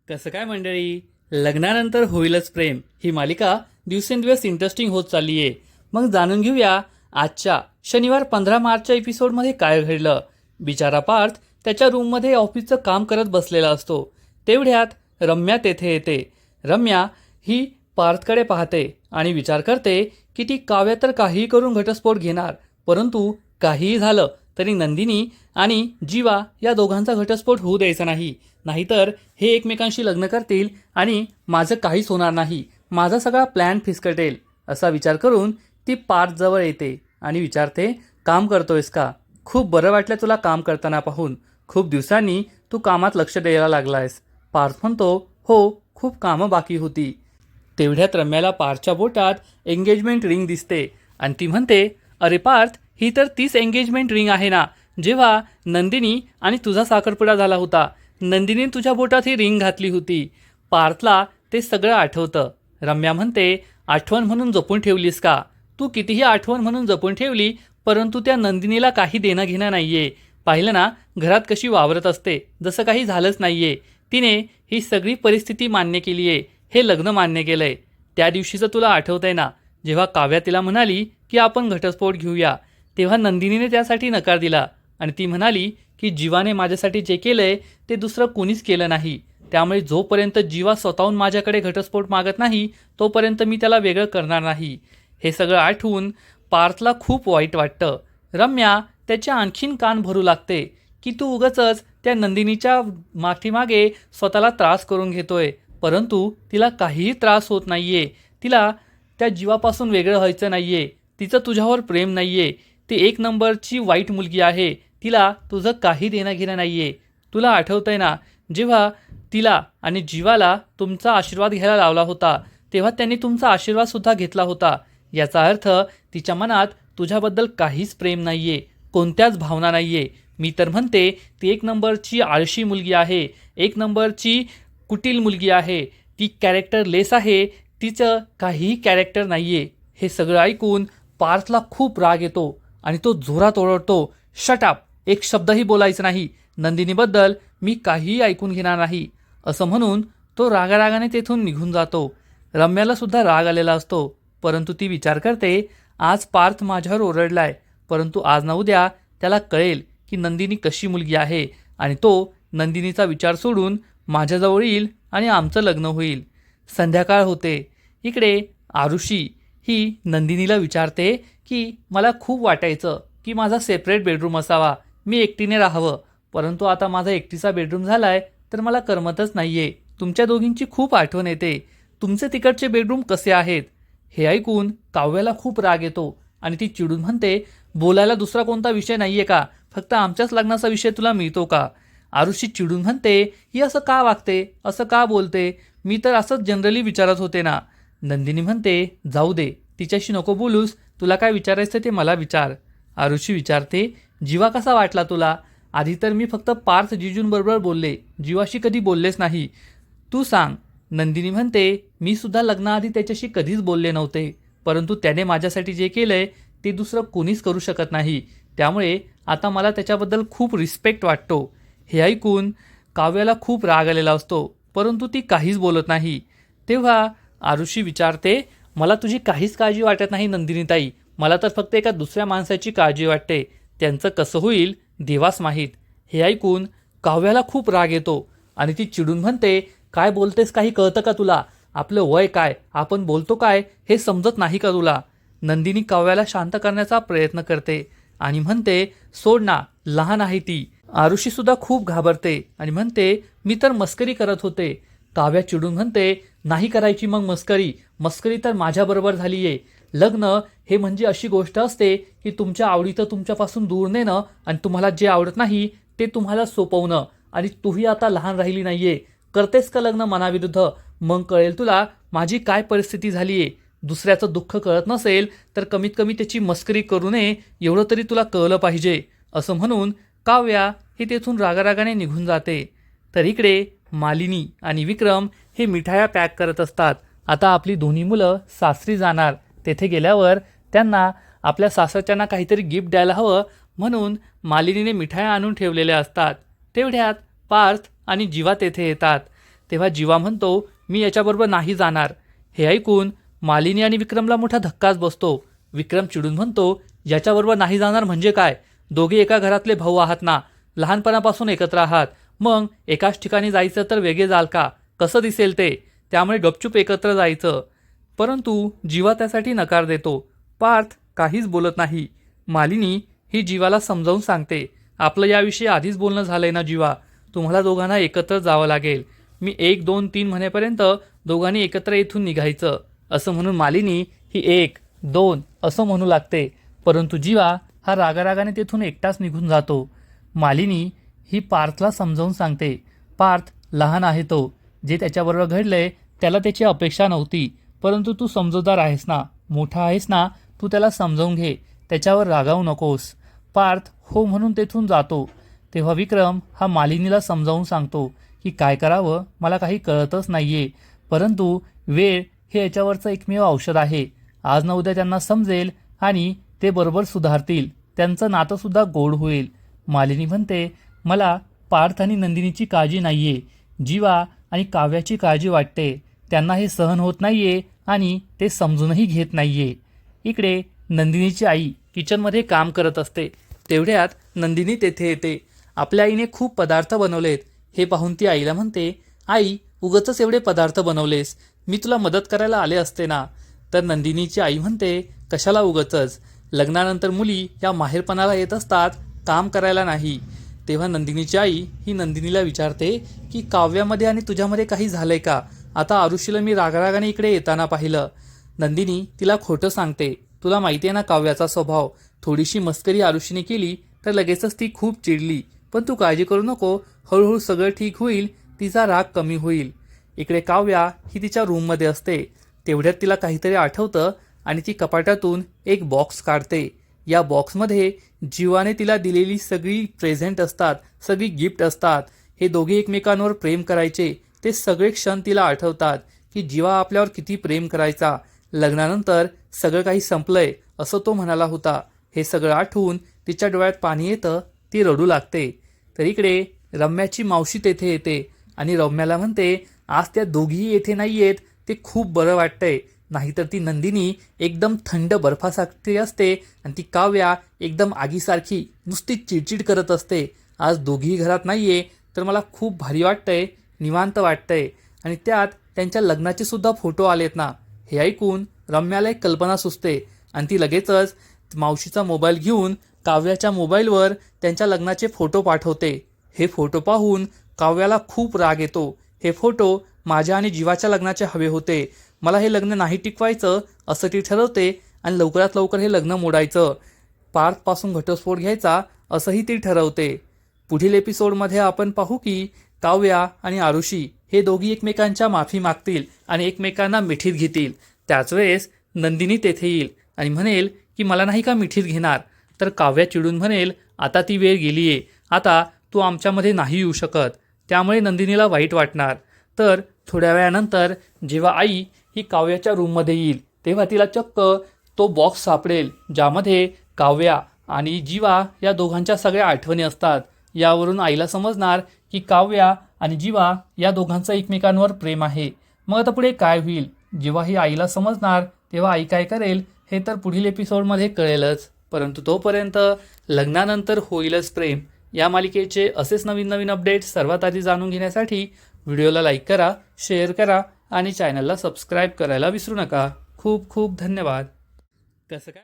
कसं काय मंडळी, लग्नानंतर होईलच प्रेम ही मालिका दिवसेंदिवस इंटरेस्टिंग होत चालली आहे. मग जाणून घेऊया आजच्या शनिवार 15 मार्चच्या एपिसोडमध्ये काय घडलं. बिचारा पार्थ त्याच्या रूममध्ये ऑफिसचं काम करत बसलेला असतो. तेवढ्यात रम्या तेथे येते. रम्या ही पार्थकडे पाहते आणि विचार करते की ती काव्या तर काहीही करून घटस्फोट घेणार, परंतु काहीही झालं तरी नंदिनी आणि जीवा या दोघांचा घटस्फोट होऊ द्यायचा नाही. नाहीतर हे एकमेकांशी लग्न करतील आणि माझं काहीच होणार नाही, माझा सगळा प्लॅन फिसकटेल. असा विचार करून ती पार्थ जवळ येते आणि विचारते, काम करतोयस का? खूप बरं वाटलं तुला काम करताना पाहून. खूप दिवसांनी तू कामात लक्ष द्यायला लागलायस. पार्थ म्हणतो, हो, खूप कामं बाकी होती. तेवढ्यात रम्याला पार्थच्या बोटात एंगेजमेंट रिंग दिसते आणि ती म्हणते, अरे पार्थ, ही तर 30 एंगेजमेंट रिंग आहे ना, जेव्हा नंदिनी आणि तुझा साखरपुडा झाला होता. नंदिनी तुझ्या बोटात ही रिंग घातली होती. पार्थला ते सगळं आठवतं. रम्या म्हणते, आठवण म्हणून जपून ठेवलीस का? तू कितीही आठवण म्हणून जपून ठेवली, परंतु त्या नंदिनीला काही देणं घेणं नाहीये. पाहिलं ना घरात कशी वावरत असते, जसं काही झालंच नाहीये. तिने ही सगळी परिस्थिती मान्य केली आहे, हे लग्न मान्य केलंय. त्या दिवशीचं तुला आठवतंय ना, जेव्हा काव्या तिला म्हणाली की आपण घटस्फोट घेऊया, तेव्हा नंदिनीने त्यासाठी नकार दिला आणि ती म्हणाली की जीवाने माझ्यासाठी जे केलंय ते दुसरं कोणीच केलं नाही. त्यामुळे जोपर्यंत जीवा स्वतःहून माझ्याकडे घटस्फोट मागत नाही, तोपर्यंत मी त्याला वेगळं करणार नाही. हे सगळं आठवून पार्थला खूप वाईट वाटतं. रम्या त्याच्या आणखीन कान भरू लागते की तू उगाचच त्या नंदिनीच्या मागे स्वतःला त्रास करून घेतोय, परंतु तिला काहीही त्रास होत नाहीये. तिला त्या जीवापासून वेगळं व्हायचं नाहीये. तिचं तुझ्यावर प्रेम नाहीये. ती एक नंबरची वाईट मुलगी आहे. तिला तुझं काही देणं घेणं नाहीये. तुला आठवतंय ना, जेव्हा तिला आणि जीवाला तुमचा आशीर्वाद घ्यायला लावला होता, तेव्हा त्यांनी तुमचा आशीर्वादसुद्धा घेतला होता. याचा अर्थ तिच्या मनात तुझ्याबद्दल काहीच प्रेम नाहीये, कोणत्याच भावना नाहीये. मी तर म्हणते ती एक नंबरची आळशी मुलगी आहे, एक नंबरची कुटील मुलगी आहे. ती कॅरेक्टर लेस आहे, तिचं काहीही कॅरेक्टर नाहीये. हे सगळं ऐकून पार्थला खूप राग येतो आणि तो जोरात ओरडतो, शट अप, एक शब्दही बोलायचं नाही. नंदिनीबद्दल मी काहीही ऐकून घेणार नाही. असं म्हणून तो रागारागाने तेथून निघून जातो. रम्याला सुद्धा राग आलेला असतो, परंतु ती विचार करते, आज पार्थ माझ्यावर ओरडलाय, परंतु आज ना उद्या त्याला कळेल की नंदिनी कशी मुलगी आहे आणि तो नंदिनीचा विचार सोडून माझ्याजवळ येईल आणि आमचं लग्न होईल. संध्याकाळ होते. इकडे आरुषी ही नंदिनीला विचारते की मला खूप वाटायचं की माझा सेपरेट बेडरूम असावा, मी एकटीने राहावं, परंतु आता माझा एकटीचा बेडरूम झालाय तर मला करमतच नाहीये. तुमच्या दोघींची खूप आठवण येते. तुमचे तिकडचे बेडरूम कसे आहेत? हे ऐकून काव्याला खूप राग येतो आणि ती चिडून म्हणते, बोलायला दुसरा कोणता विषय नाहीये का? फक्त आमच्याच लग्नाचा विषय तुला मिळतो का? आरुषी चिडून म्हणते, ही असं का वागते, असं का बोलते? मी तर असंच जनरली विचारत होते ना. नंदिनी म्हणते, जाऊ दे, तिच्याशी नको बोलूस, तुला काय विचारायचं ते मला विचार. आरुषी विचारते, जीवा कसा वाटला तुला? आधी तर मी फक्त पार्थ जिजूंबरोबर बोलले, जीवाशी कधी बोललेच नाही. तू सांग. नंदिनी म्हणते, मी सुद्धा लग्नाआधी त्याच्याशी कधीच बोलले नव्हते, परंतु त्याने माझ्यासाठी जे केलंय ते दुसरं कोणीच करू शकत नाही. त्यामुळे आता मला त्याच्याबद्दल खूप रिस्पेक्ट वाटतो. हे ऐकून काव्याला खूप राग आलेला असतो, परंतु ती काहीच बोलत नाही. तेव्हा आरुषी विचारते, मला तुझी काहीच काळजी वाटत नाही नंदिनीताई, मला तर फक्त एका दुसऱ्या माणसाची काळजी वाटते. त्यांचं कसं होईल देवास माहीत. हे ऐकून काव्याला खूप राग येतो आणि ती चिडून म्हणते, काय बोलतेस, काही कळतं का तुला? आपलं वय काय, आपण बोलतो काय, हे समजत नाही का तुला? नंदिनी काव्याला शांत करण्याचा प्रयत्न करते आणि म्हणते, सोड ना, लहान आहे ती. आरुषीसुद्धा खूप घाबरते आणि म्हणते, मी तर मस्करी करत होते. काव्या चिडून म्हणते, नाही करायची मग मस्करी, मस्करी तर माझ्याबरोबर झाली आहे. लग्न हे म्हणजे अशी गोष्ट असते की तुमच्या आवडीचं तुमच्यापासून दूर नेणं आणि तुम्हाला जे आवडत नाही ते तुम्हाला सोपवणं. आणि तूही आता लहान राहिली नाहीये. करतेस का लग्न मनाविरुद्ध? मग कळेल तुला माझी काय परिस्थिती झाली आहे. दुसऱ्याचं दुःख कळत नसेल तर कमीत कमी त्याची मस्करी करू नये, एवढं तरी तुला कळलं पाहिजे. असं म्हणून काव्या ही तेथून रागारागाने निघून जाते. तर इकडे मालिनी आणि विक्रम हे मिठाया पॅक करत असतात. आता आपली दोन्ही मुलं सासरी जाणार. तेथे गेल्यावर त्यांना आपल्या सासरच्यांना काहीतरी गिफ्ट द्यायला हवं, म्हणून मालिनीने मिठाया आणून ठेवलेल्या असतात. तेवढ्यात पार्थ आणि जीवा तेथे येतात. तेव्हा जीवा म्हणतो मी याच्याबरोबर नाही जाणार. हे ऐकून मालिनी आणि विक्रमला मोठा धक्काच बसतो. विक्रम चिडून म्हणतो याच्याबरोबर नाही जाणार म्हणजे काय? दोघे एका घरातले भाऊ आहात ना, लहानपणापासून एकत्र आहात. मग एकाच ठिकाणी जायचं तर वेगळे जाल का? कसं दिसेल ते? त्यामुळे गपचूप एकत्र जायचं. परंतु जीवा त्यासाठी नकार देतो. पार्थ काहीच बोलत नाही. मालिनी ही जीवाला समजावून सांगते आपलं याविषयी आधीच बोलणं झालंय ना जीवा, तुम्हाला दोघांना एकत्र जावं लागेल. मी 1, 2, 3 म्हणेपर्यंत दोघांनी एकत्र इथून निघायचं. असं म्हणून मालिनी ही 1, 2 असं म्हणू लागते. परंतु जीवा हा रागारागाने तेथून एकटाच निघून जातो. मालिनी ही पार्थला समजावून सांगते पार्थ लहान आहे तो, जे त्याच्याबरोबर घडलंय त्याला त्याची अपेक्षा नव्हती. परंतु तू समजूतदार आहेस ना, मोठा आहेस ना, तू त्याला समजावून घे, त्याच्यावर रागावू नकोस. पार्थ हो म्हणून तेथून जातो. तेव्हा विक्रम हा मालिनीला समजावून सांगतो की काय करावं मला काही कळतच नाहीये. परंतु वेळ हे याच्यावरचं एकमेव औषध आहे. आज ना उद्या त्यांना समजेल आणि ते बरोबर सुधारतील. त्यांचं नातंसुद्धा गोड होईल. मालिनी म्हणते मला पार्थ आणि नंदिनीची काळजी नाहीये, जीवा आणि काव्याची काळजी वाटते. त्यांना हे सहन होत नाहीये आणि ते समजूनही घेत नाहीये. इकडे नंदिनीची आई किचनमध्ये काम करत असते. तेवढ्यात नंदिनी तेथे येते. आपल्या आईने खूप पदार्थ बनवलेत हे पाहून ती आईला म्हणते आई उगाचच एवढे पदार्थ बनवलेस, मी तुला मदत करायला आले असते ना. तर नंदिनीची आई म्हणते कशाला उगाचच, लग्नानंतर मुली या माहेरपणाला येत असतात, काम करायला नाही. तेव्हा नंदिनीची आई ही नंदिनीला विचारते की काव्यामध्ये आणि तुझ्यामध्ये काही झालंय का? आता आरुषीला मी रागारागाने इकडे येताना पाहिलं. नंदिनी तिला खोटं सांगते. तुला माहिती आहे ना काव्याचा स्वभाव, थोडीशी मस्करी आरुषीने केली तर लगेचच ती खूप चिडली. पण तू काळजी करू नको, हळूहळू सगळं ठीक होईल, तिचा राग कमी होईल. इकडे काव्या ही तिच्या रूममध्ये असते. तेवढ्यात तिला काहीतरी आठवतं आणि ती कपाटातून एक बॉक्स काढते. या बॉक्समध्ये जीवाने तिला दिलेली सगळी प्रेझेंट असतात, सगळी गिफ्ट असतात. हे दोघे एकमेकांवर प्रेम करायचे ते सगळे क्षण तिला आठवतात की जीवा आपल्यावर किती प्रेम करायचा. लग्नानंतर सगळं काही संपलंय असं तो म्हणाला होता. हे सगळं आठवून तिच्या डोळ्यात पाणी येतं, ती रडू लागते. तर इकडे रम्याची मावशी तेथे येते आणि रम्याला म्हणते आज त्या दोघीही येथे नाही आहेत, ते खूप बरं वाटतंय. नाहीतर ती नंदिनी एकदम थंड बर्फासारखी असते आणि ती काव्या एकदम आगीसारखी नुसती चिडचिड करत असते. आज दोघीही घरात नाहीये तर मला खूप भारी वाटतंय, निवांत वाटतंय. आणि त्यात त्यांच्या लग्नाचे सुद्धा फोटो आलेत ना. हे ऐकून रम्याला एक कल्पना सुचते आणि ती लगेचच मावशीचा मोबाईल घेऊन काव्याच्या मोबाईलवर त्यांच्या लग्नाचे फोटो पाठवते. हे फोटो पाहून काव्याला खूप राग येतो. हे फोटो माझ्या आणि जीवाच्या लग्नाचे हवे होते, मला हे लग्न नाही टिकवायचं असं ती ठरवते आणि लवकरात लवकर हे लग्न मोडायचं, पार्थपासून घटस्फोट घ्यायचा असंही ती ठरवते. पुढील एपिसोडमध्ये आपण पाहू की काव्या आणि आरुषी हे दोघी एकमेकांच्या माफी मागतील आणि एकमेकांना मिठीत घेतील. त्याच वेळेस नंदिनी तेथे येईल आणि म्हणेल की मला नाही का मिठीत घेणार. तर काव्या चिडून म्हणेल आता ती वेळ गेलीये, आता तू आमच्यामध्ये नाही येऊ शकत. त्यामुळे नंदिनीला वाईट वाटणार. तर थोड्या वेळानंतर जेव्हा आई ही काव्याच्या रूममध्ये येईल तेव्हा तिला चक्क तो बॉक्स सापडेल ज्यामध्ये काव्या आणि जीवा या दोघांच्या सगळ्या आठवणी असतात. यावरून आईला समजणार की काव्या आणि जीवा या दोघांचं एकमेकांवर प्रेम आहे. मग आता पुढे काय होईल, जेव्हा ही आईला समजणार तेव्हा आई काय करेल हे तर पुढील एपिसोडमध्ये कळेलच. परंतु तोपर्यंत लग्नानंतर होईलच प्रेम या मालिकेचे असेच नवीन नवीन अपडेट्स सर्वात आधी जाणून घेण्यासाठी व्हिडिओला लाईक करा, शेअर करा आणि चॅनलला सबस्क्राईब करायला विसरू नका. खूप खूप धन्यवाद. कसं काय